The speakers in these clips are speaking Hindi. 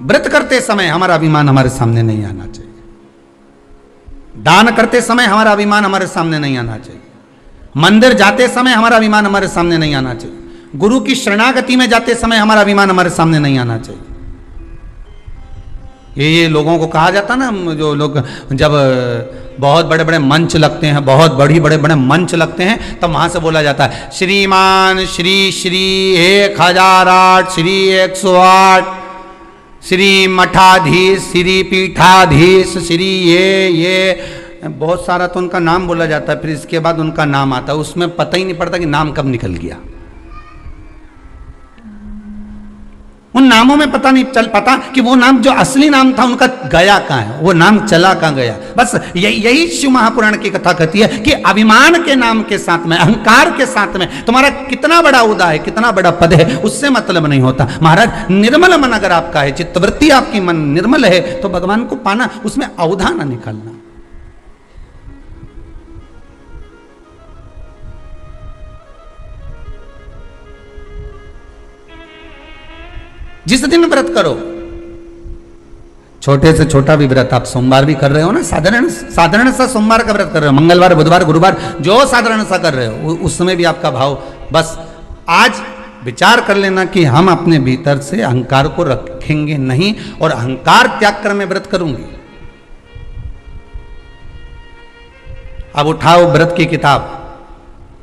व्रत करते समय हमारा अभिमान हमारे सामने नहीं आना चाहिए, दान करते समय हमारा अभिमान हमारे सामने नहीं आना चाहिए, मंदिर जाते समय हमारा अभिमान हमारे सामने नहीं आना चाहिए, गुरु की शरणागति में जाते समय हमारा अभिमान हमारे सामने नहीं आना चाहिए। ये लोगों को कहा जाता ना, जो लोग जब बहुत बड़े बड़े मंच लगते हैं, बहुत बड़े बड़े मंच लगते हैं, तब वहां से बोला जाता है श्रीमान श्री श्री 1008 श्री 108 श्री मठाधीश श्री पीठाधीश श्री ये बहुत सारा तो उनका नाम बोला जाता है, फिर इसके बाद उनका नाम आता है, उसमें पता ही नहीं पड़ता कि नाम कब निकल गया। उन नामों में पता नहीं चल पाता कि वो नाम जो असली नाम था उनका गया कहाँ है, वो नाम चला कहाँ गया। बस यही शिव महापुराण की कथा कहती है कि अभिमान के नाम के साथ में, अहंकार के साथ में तुम्हारा कितना बड़ा उदा है, कितना बड़ा पद है, उससे मतलब नहीं होता। महाराज निर्मल मन अगर आपका है, चित्तवृत्ति आपकी मन निर्मल है, तो भगवान को पाना, उसमें औधा ना निकालना। जिस दिन व्रत करो, छोटे से छोटा भी व्रत, आप सोमवार भी कर रहे हो ना, साधारण सा सोमवार का व्रत कर रहे हो, मंगलवार बुधवार गुरुवार जो साधारण सा कर रहे हो, उस समय भी आपका भाव, बस आज विचार कर लेना कि हम अपने भीतर से अहंकार को रखेंगे नहीं और अहंकार त्याग कर मैं व्रत करूंगी। अब उठाओ व्रत की किताब,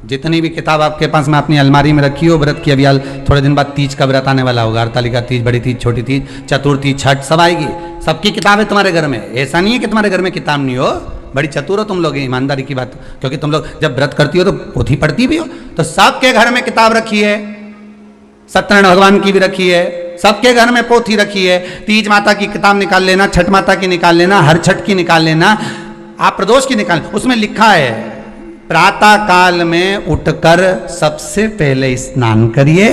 जितनी भी किताब आपके पास में अपनी अलमारी में रखी हो व्रत की, अभी थोड़े दिन बाद तीज का व्रत आने वाला होगा, हरतालिका तीज, बड़ी तीज, छोटी तीज, चतुर्थी, छठ सब आएगी, सबकी किताब है तुम्हारे घर में। ऐसा नहीं है कि तुम्हारे घर में किताब नहीं हो, बड़ी चतुर हो तुम लोग, ईमानदारी की बात, क्योंकि तुम लोग जब व्रत करती हो तो पोथी पढ़ती भी हो, तो सबके घर में किताब रखी है, सत्यनारायण भगवान की भी रखी है, सबके घर में पोथी रखी है। तीज माता की किताब निकाल लेना, छठ माता की निकाल लेना, हर छठ की निकाल लेना, आप प्रदोष की निकाल, उसमें लिखा है प्रातः काल में उठकर सबसे पहले स्नान करिए,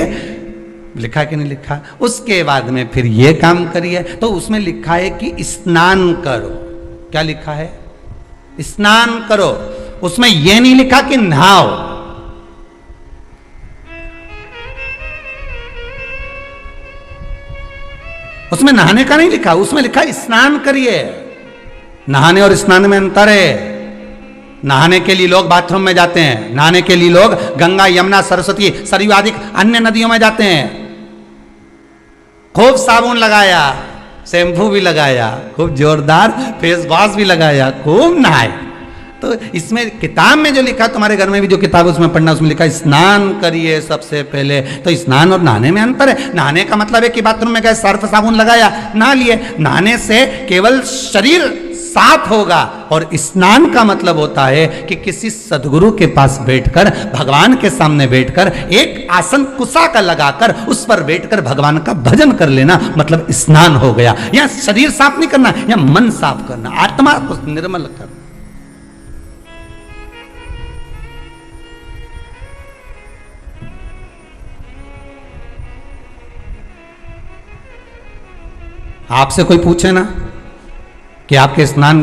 लिखा कि नहीं लिखा, उसके बाद में फिर ये काम करिए। तो उसमें लिखा है कि स्नान करो, क्या लिखा है? स्नान करो, उसमें यह नहीं लिखा कि नहाओ। उसमें नहाने का नहीं लिखा, उसमें लिखा स्नान करिए। नहाने और स्नान में अंतर है। नहाने के लिए लोग बाथरूम में जाते हैं, नहाने के लिए लोग गंगा यमुना सरस्वती सरयू आदि अन्य नदियों में जाते हैं, खूब साबुन लगाया, शैम्पू भी लगाया, खूब जोरदार फेस वॉश भी लगाया, खूब नहाए। तो इसमें किताब में जो लिखा, तुम्हारे घर में भी जो किताब उसमें पढ़ना, उसमें लिखा स्नान करिए सबसे पहले। तो स्नान और नहाने में अंतर है। नहाने का मतलब है कि बाथरूम में गए, सर्फ साबुन लगाया, नहा लिए। नहाने से केवल शरीर साफ होगा, और स्नान का मतलब होता है कि किसी सदगुरु के पास बैठकर, भगवान के सामने बैठकर, एक आसन कुसा का लगाकर उस पर बैठकर भगवान का भजन कर लेना, मतलब स्नान हो गया। यह शरीर साफ नहीं करना, यह मन साफ करना, आत्मा को निर्मल करना। आपसे कोई पूछे ना कि आपके स्नान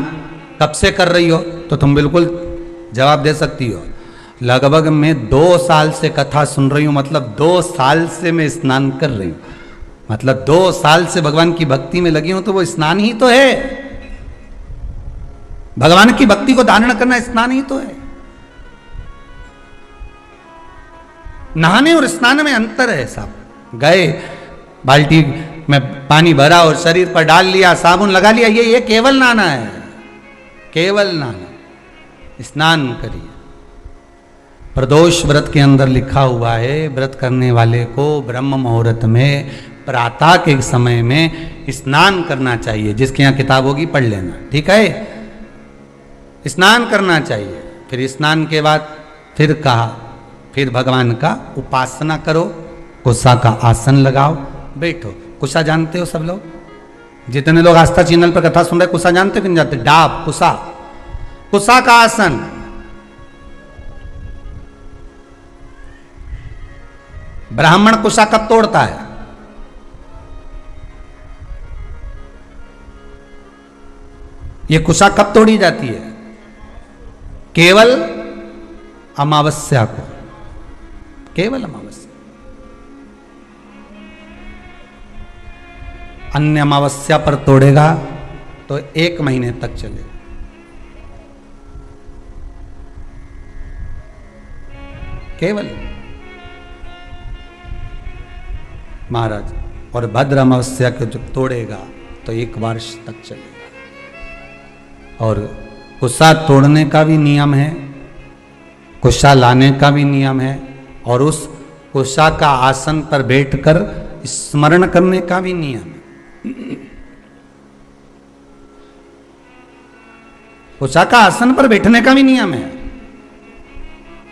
कब से कर रही हो, तो तुम बिल्कुल जवाब दे सकती हो, लगभग मैं 2 साल से कथा सुन रही हूं, मतलब 2 साल से मैं स्नान कर रही हूं, मतलब 2 साल से भगवान की भक्ति में लगी हूं, तो वो स्नान ही तो है। भगवान की भक्ति को धारण करना स्नान ही तो है। नहाने और स्नान में अंतर है साहब। गए, बाल्टी में पानी भरा और शरीर पर डाल लिया, साबुन लगा लिया, ये केवल नहाना है, केवल नहाना। स्नान करिए। प्रदोष व्रत के अंदर लिखा हुआ है, व्रत करने वाले को ब्रह्म मुहूर्त में, प्रातः के समय में स्नान करना चाहिए। जिसके यहाँ किताब होगी पढ़ लेना, ठीक है? स्नान करना चाहिए। फिर स्नान के बाद फिर कहा, फिर भगवान का उपासना करो, कुसा का आसन लगाओ, बैठो। कुसा जानते हो सब लोग? जितने लोग आस्था चैनल पर कथा सुन रहे, कुसा जानते हो कि नहीं जानते? डाब, कुसा, कुसा का आसन। ब्राह्मण कुसा कब तोड़ता है? ये कुसा कब तोड़ी जाती है? केवल अमावस्या को, केवल अमावस्या। अन्य अमावस्या पर तोड़ेगा तो 1 महीने तक चलेगा। केवल महाराज, और भद्र अमावस्या को जब तोड़ेगा तो 1 वर्ष तक चलेगा। और कुशा तोड़ने का भी नियम है, कुशा लाने का भी नियम है, और उस कुशा का आसन पर बैठकर स्मरण करने का भी नियम है। कुशा का आसन पर बैठने का भी नियम है।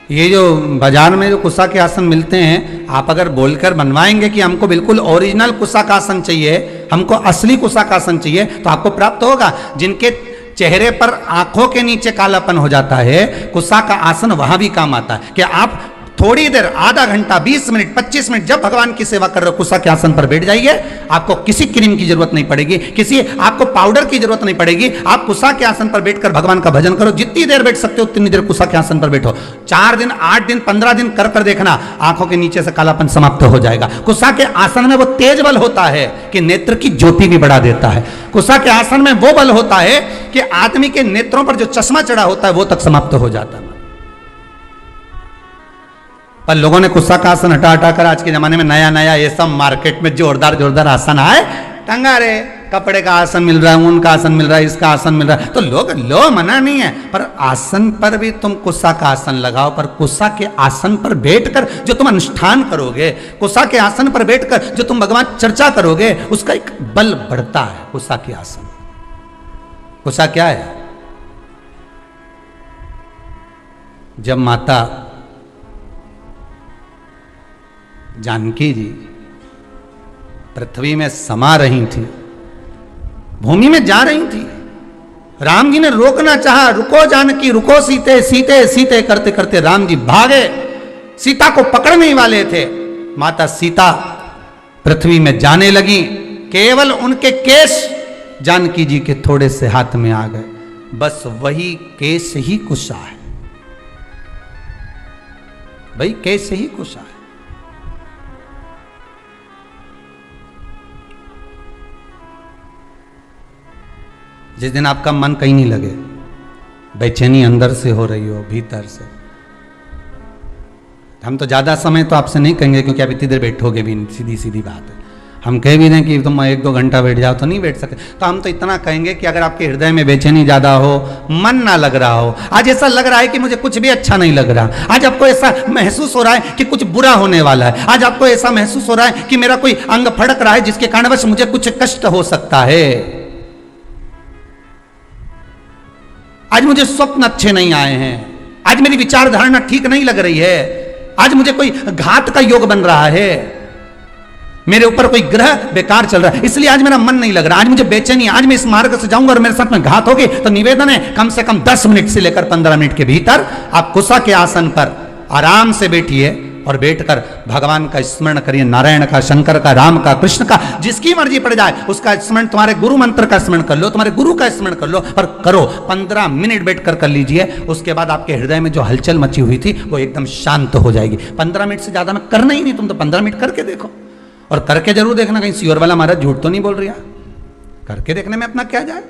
ये जो बाजार में जो कुशा के आसन मिलते हैं, आप अगर बोलकर बनवाएंगे कि हमको बिल्कुल ओरिजिनल कुशा का आसन चाहिए, हमको असली कुशा का आसन चाहिए, तो आपको प्राप्त होगा। जिनके चेहरे पर आंखों के नीचे कालापन हो जाता है, कुशा का आसन वहां भी काम आता है। कि आप थोड़ी देर, आधा घंटा, 20 मिनट, 25 मिनट जब भगवान की सेवा कर रहे हो, कुशा के आसन पर बैठ जाइए। आपको किसी क्रीम की जरूरत नहीं पड़ेगी, किसी आपको पाउडर की जरूरत नहीं पड़ेगी। आप कुशा के आसन पर बैठकर भगवान का भजन करो। जितनी देर बैठ सकते हो उतनी देर कुशा के आसन पर बैठो। 4 दिन, 8 दिन, 15 दिन कर कर देखना, आंखों के नीचे से कालापन समाप्त हो जाएगा। कुशा के आसन में वो तेज बल होता है कि नेत्र की ज्योति भी बढ़ा देता है। कुशा के आसन में वो बल होता है कि आदमी के नेत्रों पर जो चश्मा चढ़ा होता है वो तक समाप्त हो जाता है। पर लोगों ने कुशा का आसन हटा हटा कर आज के जमाने में नया नया ये सब मार्केट में जोरदार जोरदार आसन आए, टंगा रे, कपड़े का आसन मिल रहा है, ऊन का आसन मिल रहा है, इसका आसन मिल रहा है, तो लोग लो मना नहीं है, पर आसन पर भी तुम कुशा का आसन लगाओ। पर कुशा के आसन पर बैठकर जो तुम अनुष्ठान करोगे, कुशा के आसन पर बैठकर जो तुम भगवान चर्चा करोगे, उसका एक बल बढ़ता है। कुशा के आसन, कुशा क्या है? जब माता जानकी जी पृथ्वी में समा रही थी, भूमि में जा रही थी, राम जी ने रोकना चाहा, रुको जानकी, रुको सीते, सीते सीते करते करते राम जी भागे, सीता को पकड़ने ही वाले थे। माता सीता पृथ्वी में जाने लगी, केवल उनके केश जानकी जी के थोड़े से हाथ में आ गए। बस वही केश ही कुशा है, भाई केश ही कुशा है। जिस दिन आपका मन कहीं नहीं लगे, बेचैनी अंदर से हो रही हो, भीतर से, हम तो ज्यादा समय तो आपसे नहीं कहेंगे क्योंकि आप इतनी देर बैठोगे भी, सीधी सीधी बात है। हम कह भी दें कि तुम 1-2 घंटा बैठ जाओ, तो नहीं बैठ सकते। तो हम तो इतना कहेंगे कि अगर आपके हृदय में बेचैनी ज्यादा हो, मन ना लग रहा हो, आज ऐसा लग रहा है कि मुझे कुछ भी अच्छा नहीं लग रहा, आज आपको ऐसा महसूस हो रहा है कि कुछ बुरा होने वाला है, आज आपको ऐसा महसूस हो रहा है कि मेरा कोई अंग फड़क रहा है जिसके कारणवश मुझे कुछ कष्ट हो सकता है, आज मुझे स्वप्न अच्छे नहीं आए हैं, आज मेरी विचारधारणा ठीक नहीं लग रही है, आज मुझे कोई घात का योग बन रहा है, मेरे ऊपर कोई ग्रह बेकार चल रहा है, इसलिए आज मेरा मन नहीं लग रहा, आज मुझे बेचैनी, आज मैं इस मार्ग से जाऊंगा और मेरे साथ में घात होगी। तो निवेदन है, कम से कम 10 मिनट से लेकर 15 मिनट के भीतर आप कुशा के आसन पर आराम से बैठिए और बैठकर भगवान का स्मरण करिए। नारायण का, शंकर का, राम का, कृष्ण का, जिसकी मर्जी पड़ जाए उसका स्मरण, तुम्हारे गुरु मंत्र का स्मरण कर लो, तुम्हारे गुरु का स्मरण कर लो, पर करो, 15 मिनट बैठकर कर लीजिए। उसके बाद आपके हृदय में जो हलचल मची हुई थी वो एकदम शांत हो जाएगी। 15 मिनट से ज्यादा में करना ही नहीं, तुम तो 15 मिनट करके देखो, और करके जरूर देखना कहीं सियोर वाला महाराज झूठ तो नहीं बोल रहा, करके देखने में अपना क्या जाए।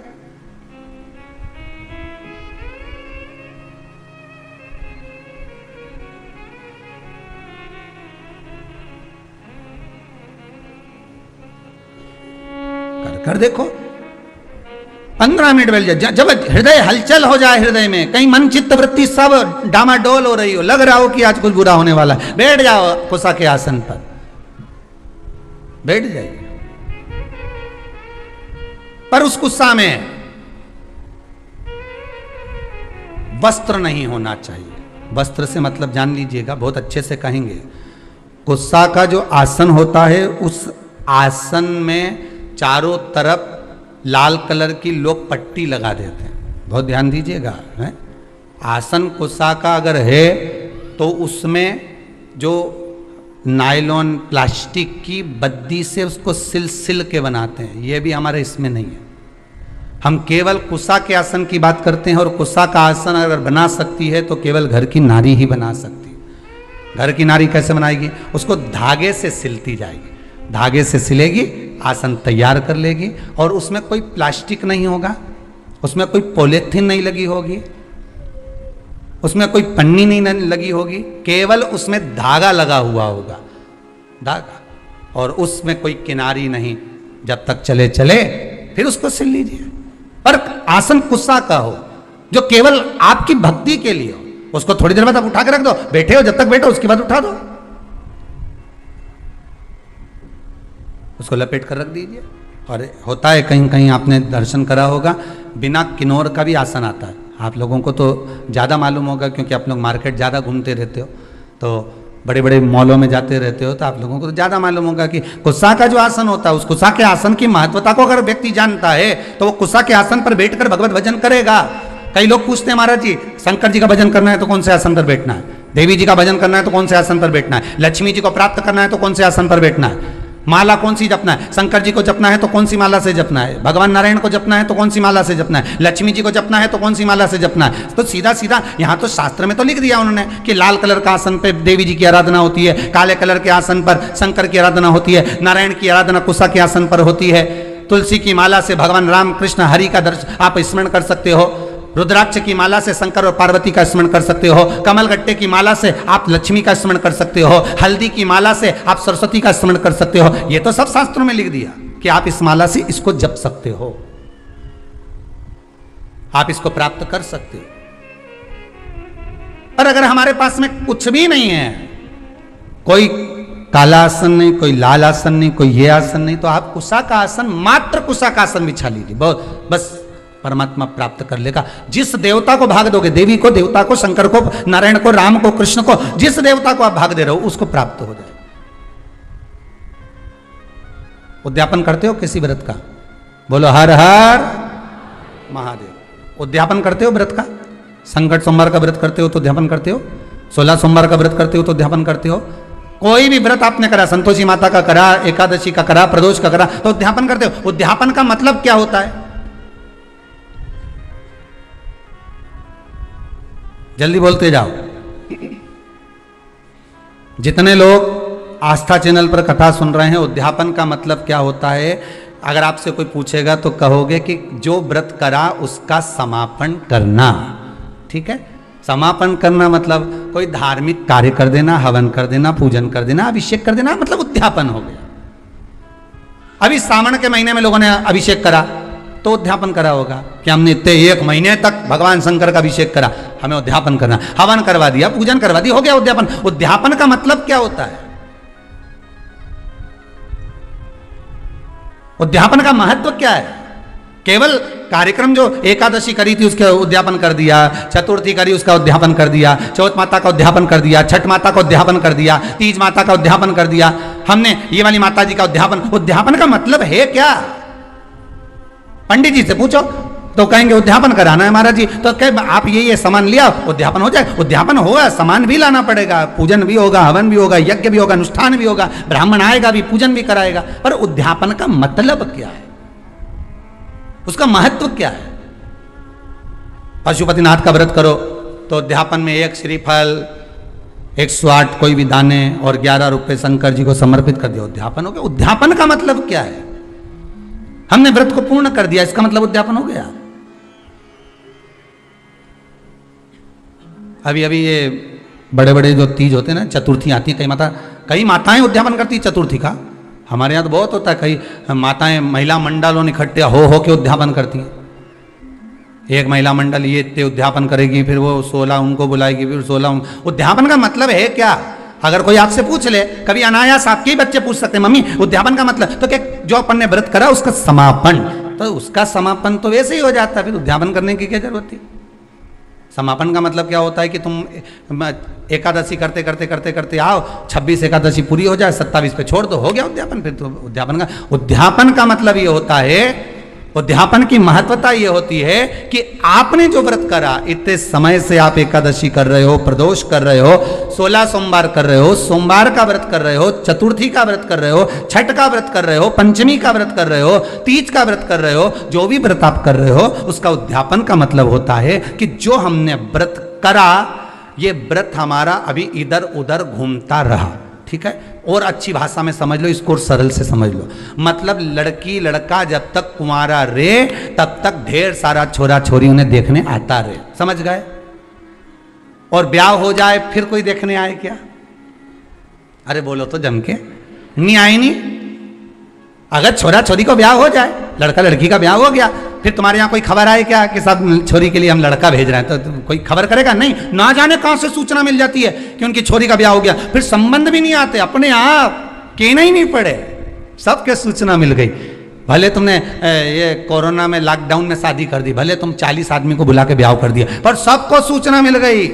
कर देखो, 15 मिनट बैठ जाए। जब हृदय हलचल हो जाए, हृदय में कहीं मन चित्त वृत्ति सब डामाडोल हो रही हो, लग रहा हो कि आज कुछ बुरा होने वाला है, बैठ जाओ कुशा के आसन पर, बैठ जाइए। पर उस कुशा में वस्त्र नहीं होना चाहिए। वस्त्र से मतलब जान लीजिएगा, बहुत अच्छे से कहेंगे, कुशा का जो आसन होता है उस आसन में चारों तरफ लाल कलर की लोग पट्टी लगा देते हैं, बहुत ध्यान दीजिएगा। आसन कुशा का अगर है तो उसमें जो नायलॉन प्लास्टिक की बद्दी से उसको सिल सिल के बनाते हैं, ये भी हमारे इसमें नहीं है। हम केवल कुशा के आसन की बात करते हैं, और कुशा का आसन अगर बना सकती है तो केवल घर की नारी ही बना सकती है। घर की नारी कैसे बनाएगी? उसको धागे से सिलती जाएगी, धागे से सिलेगी, आसन तैयार कर लेगी और उसमें कोई प्लास्टिक नहीं होगा, उसमें कोई पॉलीथीन नहीं लगी होगी, उसमें कोई पन्नी नहीं लगी होगी, केवल उसमें धागा लगा हुआ होगा, धागा, और उसमें कोई किनारी नहीं। जब तक चले चले फिर उसको सिल लीजिए। पर आसन कुसा का हो जो केवल आपकी भक्ति के लिए हो। उसको थोड़ी देर बाद आप उठा के रख दो, बैठे हो जब तक बैठो, उसके बाद उठा दो, उसको लपेट कर रख दीजिए। और होता है कहीं कहीं आपने दर्शन करा होगा, बिना किन्नौर का भी आसन आता है। आप लोगों को तो ज़्यादा मालूम होगा क्योंकि आप लोग मार्केट ज़्यादा घूमते रहते हो, तो बड़े बड़े मॉलों में जाते रहते हो, तो आप लोगों को तो ज़्यादा मालूम होगा कि कुसा का जो आसन होता है, उस कुसा के आसन की महत्वता को अगर व्यक्ति जानता है तो वो कुसा के आसन पर बैठकर भगवत भजन करेगा। कई लोग पूछते हैं महाराज जी, शंकर जी का भजन करना है तो कौन से आसन पर बैठना है, देवी जी का भजन करना है तो कौन से आसन पर बैठना है, लक्ष्मी जी को प्राप्त करना है तो कौन से आसन पर बैठना है, माला कौन सी जपना है, शंकर जी को जपना है तो कौन सी माला से जपना है, भगवान नारायण को जपना है तो कौन सी माला से जपना है, लक्ष्मी जी को जपना है तो कौन सी माला से जपना है। तो सीधा सीधा यहाँ तो शास्त्र में तो लिख दिया उन्होंने कि लाल कलर का आसन पे देवी जी की आराधना होती है, काले कलर के आसन पर शंकर की आराधना होती है, नारायण की आराधना कुसा के आसन पर होती है, तुलसी की माला से भगवान राम कृष्ण हरि का दर्शन आप स्मरण कर सकते हो, रुद्राक्ष की माला से शंकर और पार्वती का स्मरण कर सकते हो, कमल गट्टे की माला से आप लक्ष्मी का स्मरण कर सकते हो, हल्दी की माला से आप सरस्वती का स्मरण कर सकते हो। ये तो सब शास्त्रों में लिख दिया कि आप इस माला से इसको जप सकते हो, आप इसको प्राप्त कर सकते हो। और अगर हमारे पास में कुछ भी नहीं है, कोई काला आसन नहीं, कोई लाल आसन नहीं, कोई ये आसन नहीं, तो आप कुसा का आसन, मात्र कुसा का आसन बिछा लीजिए, बहुत बस परमात्मा प्राप्त कर लेगा। जिस देवता को भाग दोगे, देवी को, देवता को, शंकर को, नारायण को, राम को, कृष्ण को, जिस देवता को आप भाग दे रहे हो उसको प्राप्त हो जाए। उद्यापन करते हो किसी व्रत का? बोलो हर हर महादेव। उद्यापन करते हो व्रत का? संकट सोमवार का व्रत करते हो तो उद्यापन करते हो, 16 सोमवार का व्रत करते हो तो उद्यापन करते हो, कोई भी व्रत आपने करा, संतोषी माता का करा, एकादशी का करा, प्रदोष का करा, तो उद्यापन करते हो। उद्यापन का मतलब क्या होता है? जल्दी बोलते जाओ। जितने लोग आस्था चैनल पर कथा सुन रहे हैं, उद्यापन का मतलब क्या होता है? अगर आपसे कोई पूछेगा तो कहोगे कि जो व्रत करा उसका समापन करना। ठीक है, समापन करना मतलब कोई धार्मिक कार्य कर देना, हवन कर देना, पूजन कर देना, अभिषेक कर देना, मतलब उद्यापन हो गया। अभी सावन के महीने में लोगों ने अभिषेक करा तो उद्यापन करा होगा कि हमने इतने 1 महीने तक भगवान शंकर का अभिषेक करा, हमें उद्यापन करना, हवन करवा दिया, पूजन करवा दिया, हो गया उद्यापन। उद्यापन का मतलब क्या होता है? उद्यापन का महत्व क्या है? केवल कार्यक्रम जो एकादशी करी थी उसका उद्यापन कर दिया, चतुर्थी करी उसका उद्यापन कर दिया, चौथ माता का उद्यापन कर दिया, छठ माता का उद्यापन कर दिया, तीज माता का उद्यापन कर दिया, हमने ये वाली माता जी का उद्यापन। उद्यापन का मतलब है क्या? पंडित जी से पूछो तो कहेंगे उद्यापन कराना है महाराज जी, तो कह आप ये सामान लिया उद्यापन हो जाए। उद्यापन होगा, सामान भी लाना पड़ेगा, पूजन भी होगा, हवन भी होगा, यज्ञ भी होगा, अनुष्ठान भी होगा, ब्राह्मण आएगा भी, पूजन भी कराएगा। पर उद्यापन का मतलब क्या है? उसका महत्व क्या है? पशुपतिनाथ का व्रत करो तो उद्यापन में 1 श्रीफल, 108 कोई भी दाने और 11 रुपए शंकर जी को समर्पित कर दिया, उद्यापन हो गया। उद्यापन का मतलब क्या है? हमने व्रत को पूर्ण कर दिया, इसका मतलब उद्यापन हो गया। अभी अभी ये बड़े बड़े जो तीज होते हैं ना, चतुर्थी आती है, कई माताएं उद्यापन करती है चतुर्थी का। हमारे यहाँ तो बहुत होता है, कई माताएं महिला मंडलों इकट्ठे हो के उद्यापन करती हैं। एक महिला मंडल ये इतने उद्यापन करेगी, फिर वो 16 उनको बुलाएगी, फिर 16 उद्यापन का मतलब है क्या? अगर कोई आपसे पूछ ले, कभी अनायास आपके ही बच्चे पूछ सकते हैं, मम्मी उद्यापन का मतलब, तो क्या जो अपन ने व्रत करा उसका समापन, तो उसका समापन तो वैसे ही हो जाता है, फिर उद्यापन करने की क्या जरूरत थी? समापन का मतलब क्या होता है कि तुम एकादशी करते करते करते करते आओ, 26 एकादशी पूरी हो जाए, 27 पे छोड़ दो, हो गया उद्यापन। फिर तो उद्यापन का मतलब ये होता है, उद्यापन की महत्वता ये होती है कि आपने जो व्रत करा, इतने समय से आप एकादशी कर रहे हो, प्रदोष कर रहे हो, 16 सोमवार कर रहे हो, सोमवार का व्रत कर रहे हो, चतुर्थी का व्रत कर रहे हो, छठ का व्रत कर रहे हो, पंचमी का व्रत कर रहे हो, तीज का व्रत कर रहे हो, जो भी व्रत आप कर रहे हो उसका उद्यापन का मतलब होता है कि जो हमने व्रत करा, ये व्रत हमारा अभी इधर उधर घूमता रहा। ठीक है, और अच्छी भाषा में समझ लो इसको, सरल से समझ लो। मतलब लड़की लड़का जब तक कुंवारा रे तब तक ढेर सारा छोरा छोरी उन्हें देखने आता रहे, समझ गए? और ब्याह हो जाए फिर कोई देखने आए क्या? अरे बोलो तो जम के, नहीं आए नहीं। अगर छोरा छोरी को ब्याह हो जाए, लड़का लड़की का ब्याह हो गया, फिर तुम्हारे यहाँ कोई खबर आए क्या कि सब छोरी के लिए हम लड़का भेज रहे हैं, तो कोई खबर करेगा? नहीं। ना जाने कहां से सूचना मिल जाती है कि उनकी छोरी का ब्याह हो गया, फिर संबंध भी नहीं आते, अपने आप कहना ही नहीं पड़े, सबके सूचना मिल गई। भले तुमने ये कोरोना में लॉकडाउन में शादी कर दी, भले तुम 40 आदमी को बुला के ब्याह कर दिया, पर सबको सूचना मिल गई।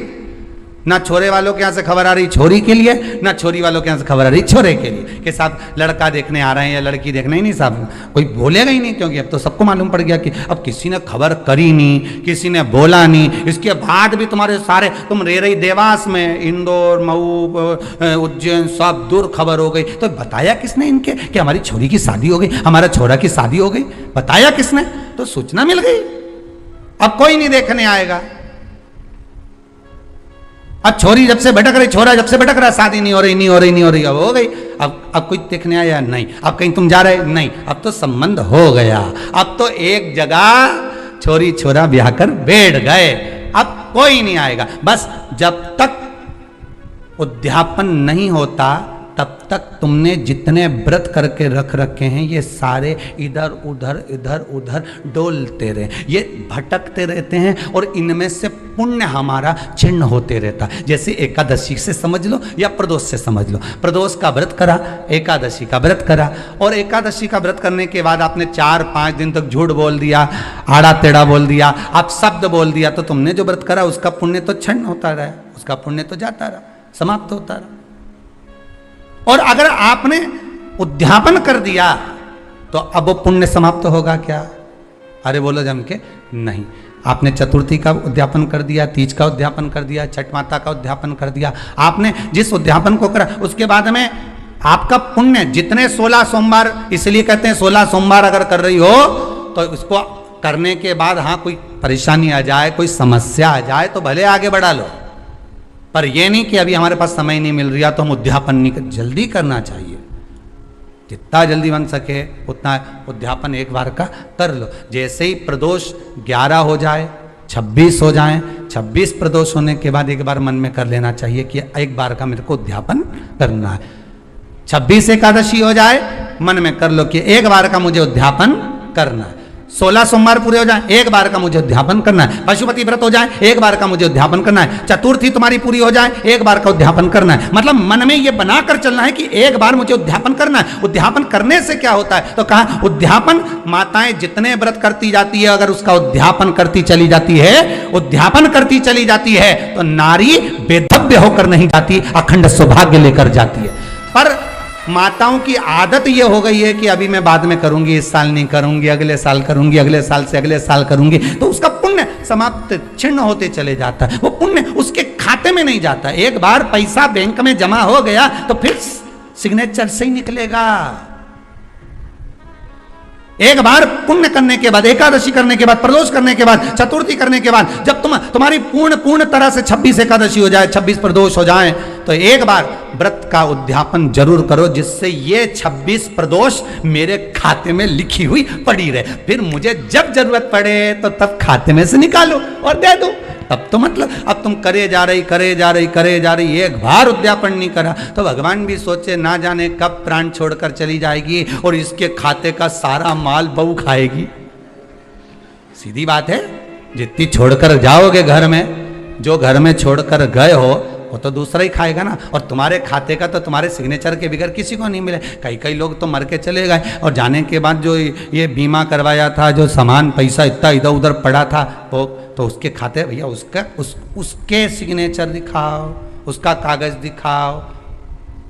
ना छोरे वालों के यहाँ से खबर आ रही छोरी के लिए, ना छोरी वालों के यहाँ से खबर आ रही छोरे के लिए कि साहब लड़का देखने आ रहे हैं या लड़की देखने ही नहीं, साहब कोई बोलेगा ही नहीं, क्योंकि अब तो सबको मालूम पड़ गया कि अब किसी ने खबर करी नहीं, किसी ने बोला नहीं। इसके बाद भी तुम्हारे सारे, तुम रह रही देवास में, इंदौर, मऊ, उज्जैन, सब दूर खबर हो गई, तो बताया किसने इनके कि हमारी छोरी की शादी हो गई, हमारा छोरा की शादी हो गई? बताया किसने? तो सूचना मिल गई। अब कोई नहीं देखने आएगा। अब छोरी जब से भटक रही, छोरा जब से भटक रहा, शादी नहीं हो रही, नहीं हो रही, नहीं हो रही, अब हो गई। अब कोई देखने आया? नहीं। अब कहीं तुम जा रहे? नहीं। अब तो संबंध हो गया, अब तो एक जगह छोरी छोरा ब्याह कर बैठ गए, अब कोई नहीं आएगा। बस जब तक उद्यापन नहीं होता तब तक तुमने जितने व्रत करके रख रखे हैं ये सारे इधर उधर इधर उधर डोलते रहे, ये भटकते रहते हैं, और इनमें से पुण्य हमारा चिन्ह होते रहता है। जैसे एकादशी से समझ लो या प्रदोष से समझ लो। प्रदोष का व्रत करा, एकादशी का व्रत करा, और एकादशी का व्रत करने के बाद आपने 4-5 दिन तक झूठ बोल दिया, आड़ा टेढ़ा बोल दिया, आप शब्द बोल दिया, तो तुमने जो व्रत करा उसका पुण्य तो क्षण होता रहा, उसका पुण्य तो जाता रहा, समाप्त होता रहा। और अगर आपने उद्यापन कर दिया तो अब वो पुण्य समाप्त होगा क्या? अरे बोलो जम के, नहीं। आपने चतुर्थी का उद्यापन कर दिया, तीज का उद्यापन कर दिया, छठ माता का उद्यापन कर दिया, आपने जिस उद्यापन को करा उसके बाद में आपका पुण्य जितने 16 सोमवार, इसलिए कहते हैं 16 सोमवार अगर कर रही हो तो इसको करने के बाद हाँ कोई परेशानी आ जाए, कोई समस्या आ जाए तो भले आगे बढ़ा लो, पर यह नहीं कि अभी हमारे पास समय नहीं मिल रहा तो हम उद्यापन नहीं कर, जल्दी करना चाहिए, जितना जल्दी बन सके उतना उद्यापन एक बार का कर लो। जैसे ही प्रदोष 11 हो जाए, 26 हो जाए, 26 प्रदोष होने के बाद एक बार मन में कर लेना चाहिए कि एक बार का मेरे को उद्यापन करना है। 26 एकादशी हो जाए, मन में कर लो कि एक बार का मुझे उद्यापन करना है। 16 सोमवार पूरे हो जाए, एक बार का मुझे उद्यापन करना है। पशुपति व्रत हो जाए, एक बार का मुझे उद्यापन करना है। चतुर्थी तुम्हारी पूरी हो जाए, एक बार का उद्यापन करना है। मतलब मन में ये बनाकर चलना है कि एक बार मुझे उद्यापन करना है। उद्यापन करने से क्या होता है? तो कहा उद्यापन, माताएं जितने व्रत करती जाती है अगर उसका उद्यापन करती चली जाती है, उद्यापन करती चली जाती है, तो नारी बेधव्य होकर नहीं जाती, अखंड सौभाग्य लेकर जाती है। पर माताओं की आदत ये हो गई है कि अभी मैं बाद में करूंगी, इस साल नहीं करूंगी, अगले साल करूंगी, अगले साल से अगले साल करूंगी, तो उसका पुण्य समाप्त छिन्न होते चले जाता है, वो पुण्य उसके खाते में नहीं जाता। एक बार पैसा बैंक में जमा हो गया तो फिर सिग्नेचर से ही निकलेगा। एक बार पुण्य करने के बाद, एकादशी करने के बाद, प्रदोष करने के बाद, चतुर्थी करने के बाद, जब तुम्हारी पूर्ण तरह से 26 एकादशी हो जाए, 26 प्रदोष हो जाए, तो एक बार व्रत का उद्यापन जरूर करो, जिससे ये 26 प्रदोष मेरे खाते में लिखी हुई पड़ी रहे। फिर मुझे जब जरूरत पड़े तो तब खाते में से निकालो और दे दो। अब तो मतलब अब तुम करे जा रही, एक बार उद्यापन नहीं करा तो भगवान भी सोचे ना जाने कब प्राण छोड़कर चली जाएगी और इसके खाते का सारा माल बहू खाएगी। सीधी बात है, जितनी छोड़कर जाओगे घर में, जो घर में छोड़कर गए हो वो तो दूसरा ही खाएगा ना, और तुम्हारे खाते का तो तुम्हारे सिग्नेचर के बगैर किसी को नहीं मिले। कई लोग तो मर के चले गए और जाने के बाद जो ये बीमा करवाया था, जो सामान पैसा इतना इधर उधर पड़ा था, वो तो उसके खाते, भैया उसके सिग्नेचर दिखाओ, उसका कागज दिखाओ,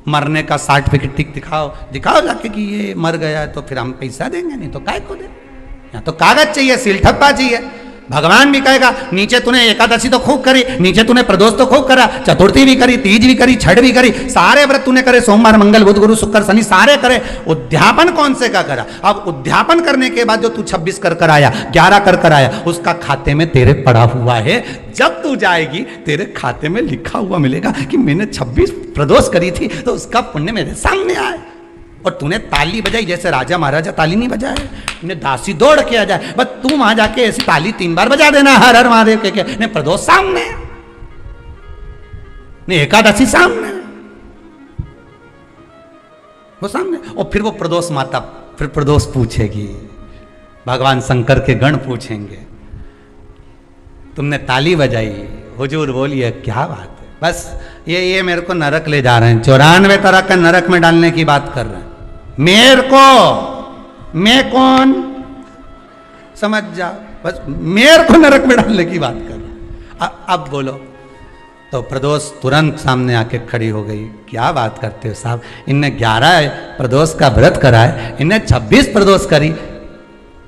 मरने का सर्टिफिकेट दिखाओ जाके कि ये मर गया है, तो फिर हम पैसा देंगे, नहीं तो काय को दे। यहाँ तो कागज चाहिए, सील ठप्पा चाहिए। भगवान भी कहेगा नीचे तूने एकादशी तो खूब करी, नीचे तूने प्रदोष तो खूब करा, चतुर्थी भी करी, तीज भी करी, छठ भी करी, सारे व्रत तूने करे, सोमवार मंगल बुध गुरु शुक्र शनि सारे करे, उद्यापन कौन से का करा? अब उद्यापन करने के बाद जो तू 26 कर आया, 11 कर आया, उसका खाते में तेरे पड़ा हुआ है। जब तू जाएगी तेरे खाते में लिखा हुआ मिलेगा कि मैंने 26 प्रदोष करी थी, तो उसका पुण्य मेरे सामने आए। और तूने ताली बजाई जैसे राजा महाराजा ताली नहीं बजाए, ने दासी दौड़ के आ जाए, बस तू वहां जाके ऐसी ताली 3 बार बजा देना, हर हर महादेव के ने प्रदोष सामने, ने एकादशी सामने, वो सामने। और फिर वो प्रदोष माता फिर प्रदोष पूछेगी, भगवान शंकर के गण पूछेंगे, तुमने ताली बजाई, हुजूर बोलिए क्या बात है। बस ये मेरे को नरक ले जा रहे हैं, 94 तरह का नरक में डालने की बात कर रहे हैं मेरे को। मैं कौन समझ जा, बस मेरे को नरक में डालने की बात कर रहे हैं। अब बोलो। तो प्रदोष तुरंत सामने आके खड़ी हो गई, क्या बात करते हो साहब, इनने 11 प्रदोष का व्रत करा है, इनने 26 प्रदोष करी,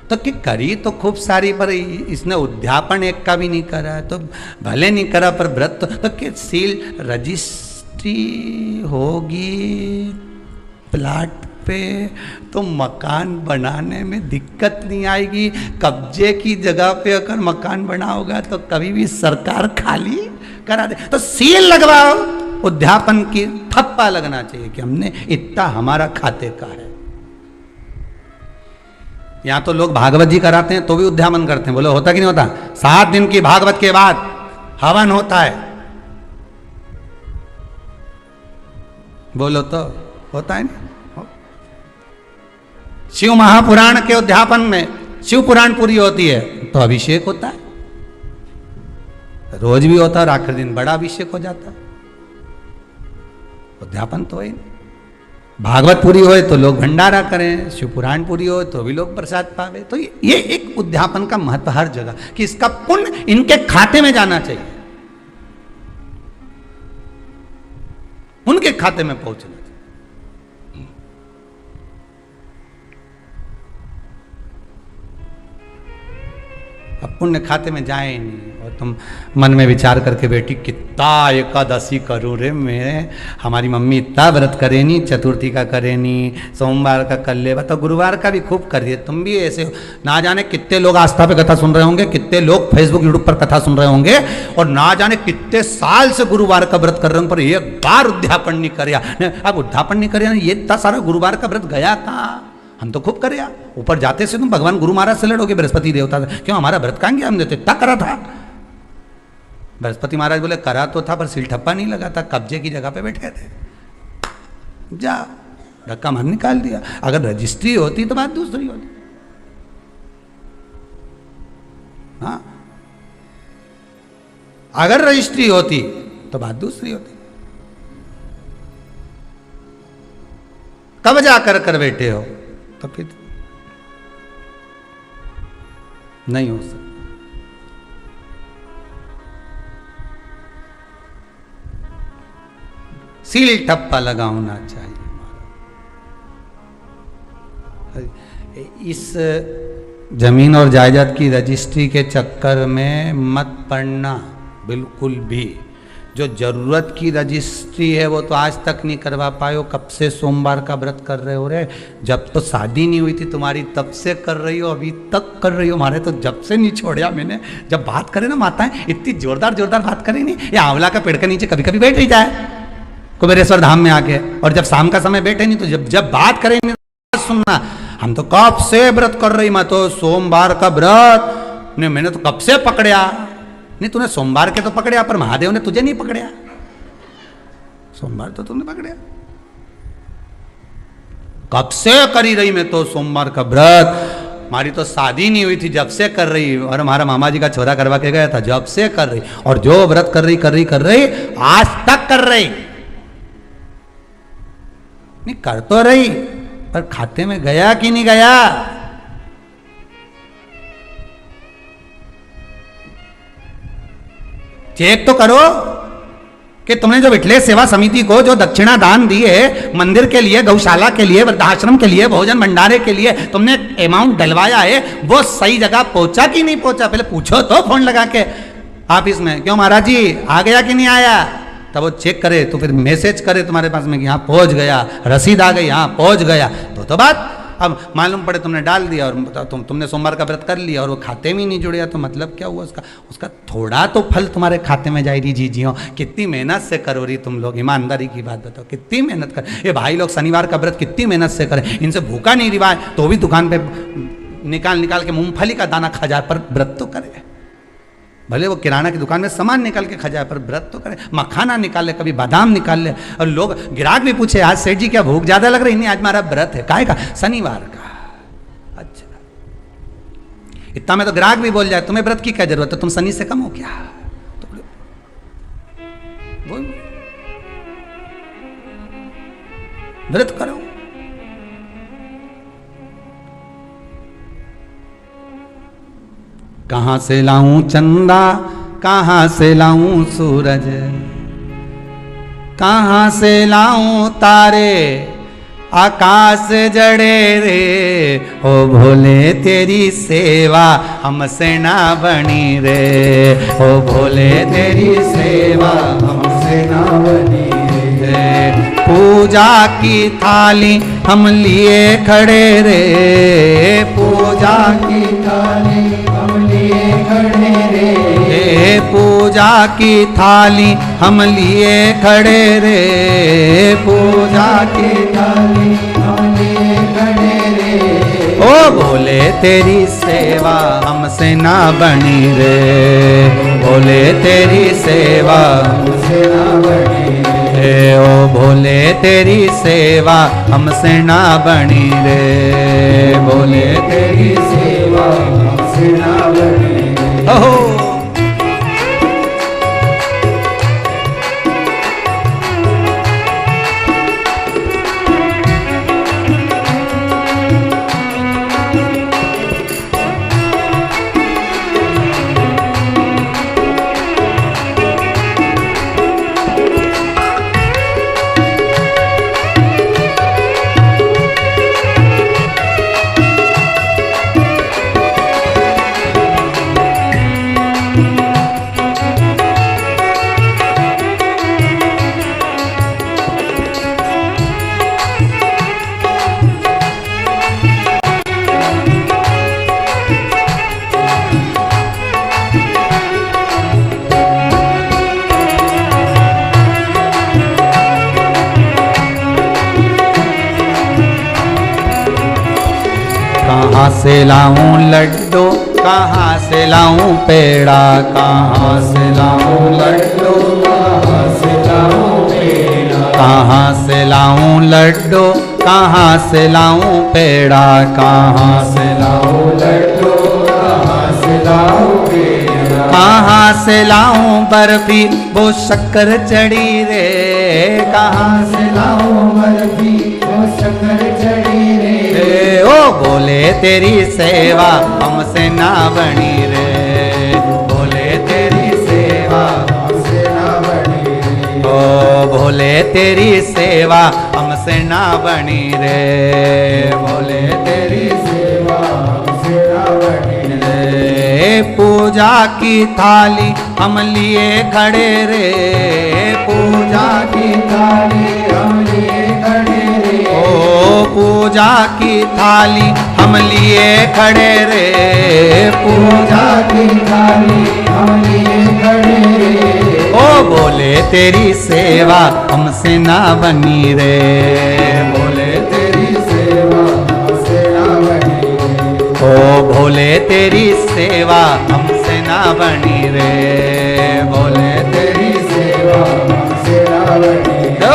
तो कि करी तो खूब सारी, पर इसने उद्यापन एक का भी नहीं करा, तो भले नहीं करा पर व्रत तो कि सील रजिस्ट्री होगी प्लाट पे, तो मकान बनाने में दिक्कत नहीं आएगी। कब्जे की जगह पे अगर मकान बना होगा तो कभी भी सरकार खाली करा दे, तो सील लगवाओ, उद्यापन की थप्पा लगना चाहिए कि हमने इतना हमारा खाते का है। यहां तो लोग भागवत जी कराते हैं तो भी उद्यापन करते हैं, बोलो होता कि नहीं होता? 7 दिन की भागवत के बाद हवन होता है, बोलो तो होता है नहीं? शिव महापुराण के उद्यापन में शिव पुराण पूरी होती है तो अभिषेक होता है, रोज भी होता है, और आखिरी दिन बड़ा अभिषेक हो जाता है। उद्यापन तो है, भागवत पूरी होए तो लोग भंडारा करें, शिव पुराण पूरी हो तो भी लोग प्रसाद पावे। तो ये एक उद्यापन का महत्व हर जगह कि इसका पुण्य इनके खाते में जाना चाहिए, उनके खाते में पहुंचना चाहिए। अब पुण्य खाते में जाए नहीं, और तुम मन में विचार करके बेटी कितना एकादशी करूँ रे मैं, हमारी मम्मी इतना व्रत करे नहीं, चतुर्थी का करे नहीं, सोमवार का कर ले, बताओ गुरुवार का भी खूब कर दिए। तुम भी ऐसे हो, ना जाने कितने लोग आस्था पे कथा सुन रहे होंगे, कितने लोग फेसबुक यूट्यूब पर कथा सुन रहे होंगे, और ना जाने कितने साल से गुरुवार का व्रत कर रहे होंगे, पर एक बार उद्यापन नहीं कर। अब उद्यापन नहीं कर, ये इतना सारा गुरुवार का व्रत गया कहाँ? हम तो खूब करे, ऊपर जाते से तुम भगवान गुरु महाराज से लड़ोगे, बृहस्पति देवता से, क्यों हमारा व्रत कहाँ गया? हमने तो इतना करा था। बृहस्पति महाराज बोले करा तो था पर सिल ठप्पा नहीं लगा था, कब्जे की जगह पे बैठे थे, जा धक्का मार निकाल दिया। अगर रजिस्ट्री होती तो बात दूसरी होती। हाँ, अगर रजिस्ट्री होती तो बात दूसरी होती। कब जाकर कर बैठे हो तो फिर नहीं हो सकता। सील ठप्पा लगाना चाहिए। इस जमीन और जायदाद की रजिस्ट्री के चक्कर में मत पड़ना बिल्कुल भी। जो जरूरत की रजिस्ट्री है वो तो आज तक नहीं करवा पाए हो। कब से सोमवार का व्रत कर रहे हो रे? जब तो शादी नहीं हुई थी तुम्हारी तब से कर रही हो, अभी तक कर रही हो। हमारे तो जब से नहीं छोड़ा मैंने। जब बात करें ना माताएं इतनी जोरदार जोरदार बात करें नहीं, ये आंवला का पेड़ के नीचे कभी कभी बैठ ही जाए कुबेरेश्वर धाम में आके, और जब शाम का समय बैठे नहीं तो जब बात करेंगे सुनना। हम तो कब से व्रत कर रही, मैं तो सोमवार का व्रत ने मैंने तो कब से पकड़िया। नहीं तूने सोमवार के तो पकड़िया पर महादेव ने तुझे नहीं पकड़िया। सोमवार तो तूने पकड़िया, कब से करी रही मैं तो सोमवार का व्रत। हमारी तो शादी नहीं हुई थी जब से कर रही, और हमारा मामा जी का छोरा करवा के गया था जब से कर रही, और जो व्रत कर रही आज तक कर रही। नहीं कर तो रही पर खाते में गया कि नहीं गया? चेक तो करो कि तुमने जो विठलेश सेवा समिति को जो दक्षिणा दान दी है, मंदिर के लिए, गौशाला के लिए, वृद्धाश्रम के लिए, भोजन भंडारे के लिए तुमने अमाउंट डलवाया है, वो सही जगह पहुंचा कि नहीं पहुंचा? पहले पूछो तो फोन लगा के ऑफिस में, क्यों महाराज जी आ गया कि नहीं आया? तब वो चेक करे तो फिर मैसेज करे तुम्हारे पास में कि हाँ पहुंच गया, रसीद आ गई, हाँ पहुंच गया, तो बात। अब मालूम पड़े तुमने डाल दिया और तुमने सोमवार का व्रत कर लिया और वो खाते में ही नहीं जुड़िया, तो मतलब क्या हुआ उसका? उसका थोड़ा तो फल तुम्हारे खाते में जाएगी। जी जियो, कितनी मेहनत से करो रही तुम लोग, ईमानदारी की बात बताओ, कितनी मेहनत कर। ये भाई लोग शनिवार का व्रत कितनी मेहनत से करें, इनसे भूखा नहीं रिवाए तो भी दुकान पे निकाल निकाल के मूंगफली का दाना खा जाए, पर व्रत तो करे। भले वो किराना की दुकान में सामान निकाल के खा जाए, पर व्रत तो करे। मखाना निकाल ले, कभी बादाम निकाल ले। और लोग ग्राहक भी पूछे, आज सेठ जी क्या भूख ज्यादा लग रही? नहीं, आज हमारा व्रत है। काहे का? शनिवार का। अच्छा, इतना में तो ग्राहक भी बोल जाए, तुम्हें व्रत की क्या जरूरत है, तुम शनि से कम हो क्या? तो बोल, व्रत करो। कहाँ से लाऊं चंदा, कहाँ से लाऊं सूरज, कहाँ से लाऊं तारे, आकाश जड़े रे, ओ भोले तेरी सेवा हमसे ना बनी रे, ओ भोले तेरी सेवा हमसे ना बनी रे। पूजा की थाली हम लिए खड़े रे, पूजा की थाली हम लिए खड़े रे, पूजा की थाली हम लिए खड़े रे, पूजा की थाली हम लिए खड़े रे। ओ भोले तेरी सेवा हमसे ना बनी रे, भोले तेरी सेवा हमसे ना बनी रे, ओ भोले तेरी सेवा हमसे ना बनी रे, भोले तेरी सेवा हमसे ना बनी रे। ओहो, कहाँ से लाऊं लड्डू, कहाँ से लाऊं पेड़ा, कहाँ से लाऊं लड्डू, कहाँ से लाऊं पेड़ा, कहाँ से लाऊं लड्डू, कहाँ से लाऊं पेड़ा, कहाँ से लाऊं लड्डू, कहाँ से लाऊं पेड़ा, कहाँ से लाऊं बर्फी वो शक्कर चढ़ी रे, कहाँ से लाऊं बर्फी वो शक्कर चढ़ी रे। ओ भोले तेरी सेवा हमसे ना बनी रे, भोले तेरी सेवा हमसे ना बनी रे, ओ भोले तेरी सेवा हमसे ना बनी रे, भोले तेरी सेवा हमसे ना बनी रे। पूजा की थाली हम लिए खड़े रे, पूजा की थाली हम लिए खड़े रे, ओ पूजा की थाली हम लिए खड़े रे, पूजा की थाली हम लिए खड़े रे। ओ भोले तेरी सेवा हमसे ना बनी रे, भोले तेरी सेवा हमसे ना बनी रे, ओ भोले तेरी सेवा हमसे ना बनी रे, भोले तेरी सेवा हमसे ना बनी रे।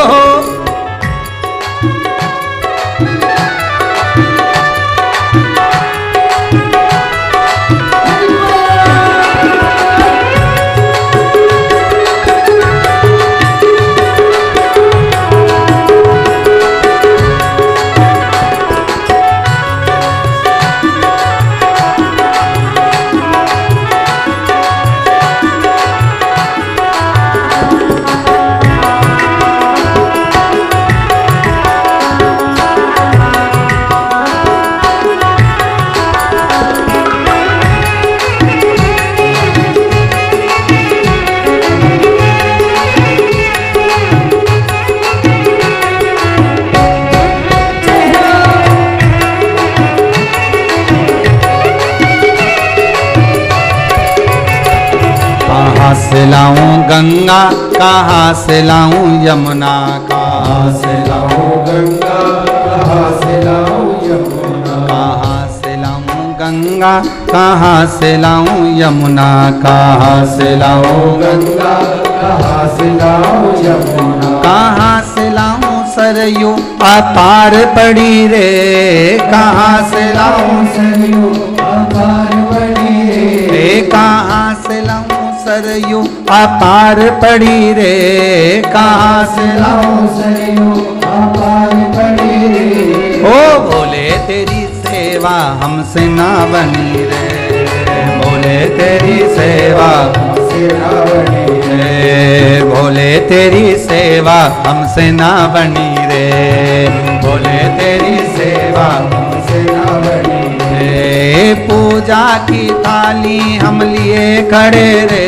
लाऊं गंगा, कहाँ से लाऊं यमुना, कहाँ से लाऊं गंगा, कहाँ से लाऊं यमुना, कहाँ से लाऊं गंगा, कहाँ से लाऊं यमुना, कहाँ से लाऊं गंगा, कहाँ से लाऊं यमुना, कहाँ से लाऊं सरयू अपार पड़ी रे, कहाँ से लाऊं सरयू अपार पड़ी रे, कहाँ से लाऊं सरयू अपार पड़ी रे, कहाँ से लाऊं सरयू अपार पड़ी रे। ओ बोले तेरी सेवा हमसे ना बनी रे, बोले तेरी सेवा हमसे ना बनी रे, बोले तेरी सेवा हमसे ना बनी रे, बोले तेरी सेवा हमसे ना बनी रे। पूजा की थाली हम लिए खड़े रे,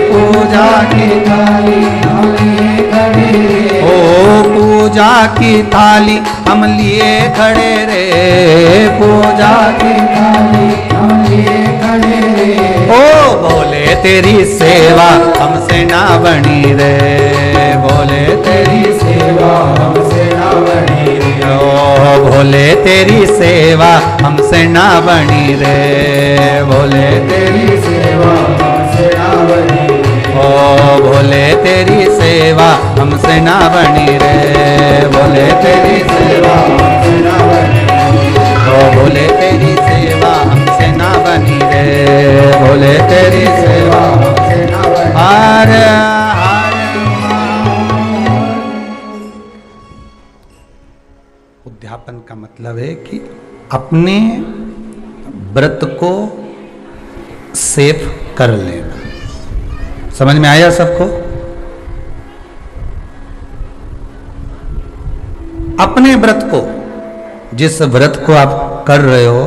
पूजा की थाली हम लिए खड़े रे, ओ पूजा की थाली हम लिए खड़े रे, पूजा की थाली हम लिए खड़े रे। ओ बोले तेरी सेवा हमसे ना बनी रे, बोले तेरी सेवा हमसे ना बनी रे, ओ बोले तेरी सेवा हमसे ना बनी रे, बोले तेरी सेवा हमसे ना बनी रे, ओ बोले तेरी सेवा हमसे ना बनी रे, बोले तेरी सेवा हमसे ना बनी रे, ओ बोले तेरी सेवा हमसे ना बनी रे, बोले तेरी सेवा हमसे ना बनी। हर हर उद्यापन का मतलब है कि अपने व्रत को सेफ कर लेना। समझ में आया सबको? अपने व्रत को, जिस व्रत को आप कर रहे हो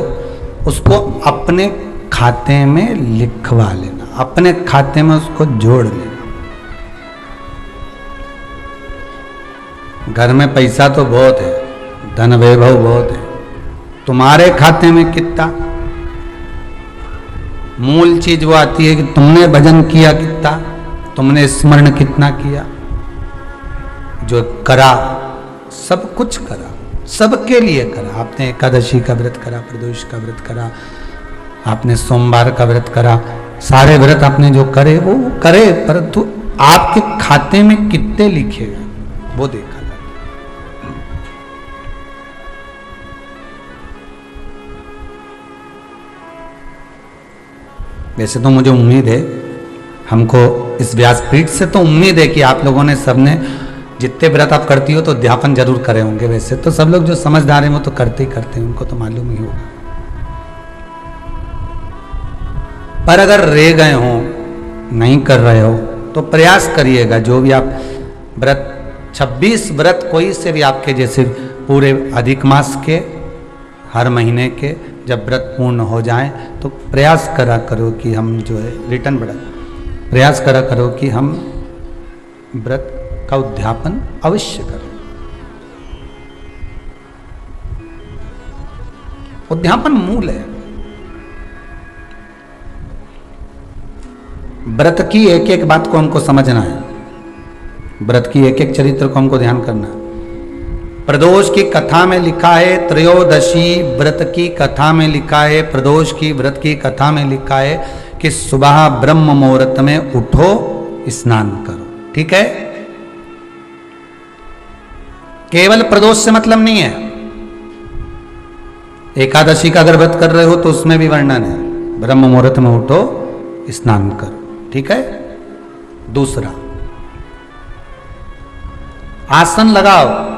उसको अपने खाते में लिखवा लेना, अपने खाते में उसको जोड़ लेना। घर में पैसा तो बहुत है, धन वैभव बहुत है, तुम्हारे खाते में कितना, मूल चीज वो आती है कि तुमने भजन किया कितना, तुमने स्मरण कितना किया, जो करा सब कुछ करा, सबके लिए करा। आपने एकादशी का व्रत करा, प्रदोष का व्रत करा, आपने सोमवार का व्रत करा, सारे व्रत आपने जो करे वो करे, परंतु आपके खाते में कितने लिखेगा वो देखा जाए। वैसे तो मुझे उम्मीद है, हमको इस व्यासपीठ से तो उम्मीद है कि आप लोगों ने सबने जितने व्रत आप करती हो तो अध्यापन जरूर करे होंगे। वैसे तो सब लोग जो समझदार हैं वो तो करते ही करते हैं, उनको तो मालूम ही होगा। पर अगर रह गए हो, नहीं कर रहे हो, तो प्रयास करिएगा। जो भी आप व्रत 26 व्रत कोई से भी आपके जैसे पूरे अधिक मास के, हर महीने के जब व्रत पूर्ण हो जाएं तो प्रयास करा करो कि हम जो है रिटर्न व्रत, प्रयास करा करो कि हम व्रत का उद्यापन अवश्य करें। उद्यापन मूल है। व्रत की एक एक बात को हमको समझना है, व्रत की एक एक चरित्र को हमको ध्यान करना है। प्रदोष की कथा में लिखा है, त्रयोदशी व्रत की कथा में लिखा है, प्रदोष की व्रत की कथा में लिखा है कि सुबह ब्रह्म मुहूर्त में उठो, स्नान करो। ठीक है, केवल प्रदोष से मतलब नहीं है। एकादशी का अगर व्रत कर रहे हो तो उसमें भी वर्णन है, ब्रह्म मुहूर्त में उठो, स्नान करो। ठीक है। दूसरा, आसन लगाओ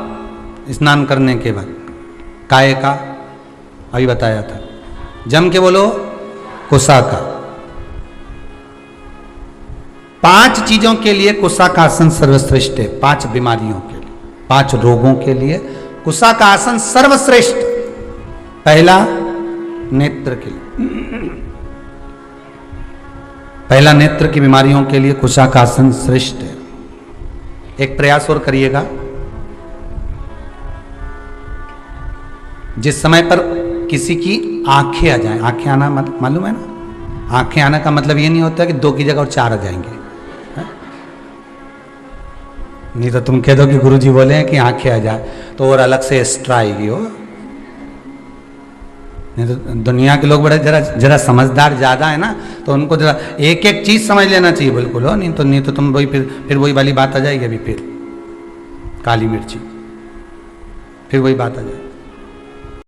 स्नान करने के बाद, काय का अभी बताया था, जम के बोलो कुसा का। 5 चीजों के लिए कुसा का आसन सर्वश्रेष्ठ है। 5 बीमारियों के लिए, 5 रोगों के लिए कुसा का आसन सर्वश्रेष्ठ। पहला, नेत्र के लिए, पहला नेत्र की बीमारियों के लिए कुशा का आसन श्रेष्ठ है। एक प्रयास और करिएगा, जिस समय पर किसी की आंखें आ जाएं, आंखें आना मालूम है ना, आंखें आने का मतलब ये नहीं होता कि 2 की जगह और 4 आ जाएंगे। नहीं तो तुम कह दो कि गुरुजी बोले हैं कि आंखें आ जाए तो और अलग से एक्स्ट्रा आएगी हो। नहीं तो दुनिया के लोग बड़े जरा जरा समझदार ज़्यादा है ना, तो उनको जरा एक एक चीज़ समझ लेना चाहिए बिल्कुल हो। नहीं तो तुम वही फिर वही वाली बात आ जाएगी। अभी फिर काली मिर्ची, फिर वही बात आ जाएगी।